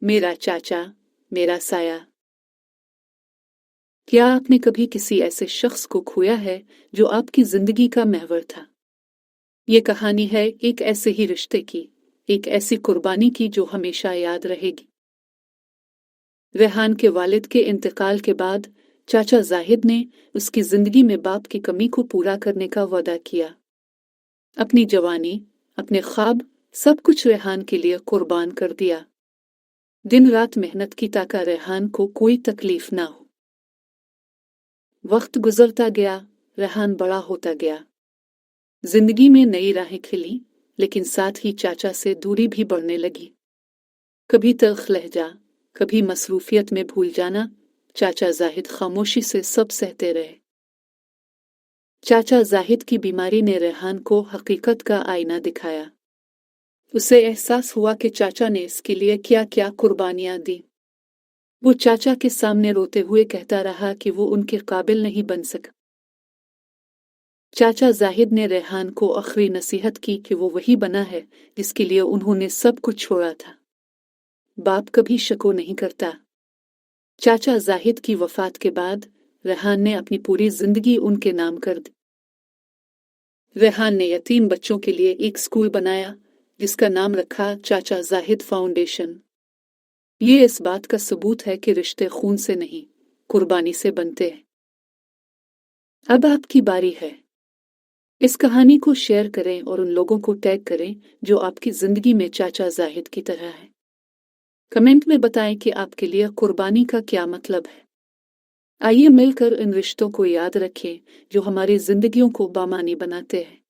मेरा चाचा, मेरा साया। क्या आपने कभी किसी ऐसे शख्स को खोया है जो आपकी जिंदगी का महवर था? ये कहानी है एक ऐसे ही रिश्ते की, एक ऐसी कुर्बानी की जो हमेशा याद रहेगी। रेहान के वालिद के इंतकाल के बाद चाचा जाहिद ने उसकी जिंदगी में बाप की कमी को पूरा करने का वादा किया। अपनी जवानी, अपने ख्वाब, सब कुछ रेहान के लिए कुर्बान कर दिया। दिन रात मेहनत की ताकि रेहान को कोई तकलीफ ना हो। वक्त गुजरता गया, रेहान बड़ा होता गया। जिंदगी में नई राहें खिली, लेकिन साथ ही चाचा से दूरी भी बढ़ने लगी। कभी तल्ख लहजा, कभी मसरूफियत में भूल जाना, चाचा जाहिद खामोशी से सब सहते रहे। चाचा जाहिद की बीमारी ने रेहान को हकीकत का आईना दिखाया। उसे एहसास हुआ कि चाचा ने इसके लिए क्या क्या कुर्बानियां दी। वो चाचा के सामने रोते हुए कहता रहा कि वो उनके काबिल नहीं बन सका। चाचा जाहिद ने रेहान को आखिरी नसीहत की कि वो वही बना है जिसके लिए उन्होंने सब कुछ छोड़ा था। बाप कभी शको नहीं करता। चाचा जाहिद की वफात के बाद रेहान ने अपनी पूरी जिंदगी उनके नाम कर दी। रेहान ने यतीम बच्चों के लिए एक स्कूल बनाया जिसका नाम रखा चाचा जाहिद फाउंडेशन। ये इस बात का सबूत है कि रिश्ते खून से नहीं, कुर्बानी से बनते हैं। अब आपकी बारी है। इस कहानी को शेयर करें और उन लोगों को टैग करें जो आपकी जिंदगी में चाचा जाहिद की तरह है। कमेंट में बताएं कि आपके लिए कुर्बानी का क्या मतलब है। आइए मिलकर इन रिश्तों को याद रखें जो हमारी जिंदगियों को बामानी बनाते हैं।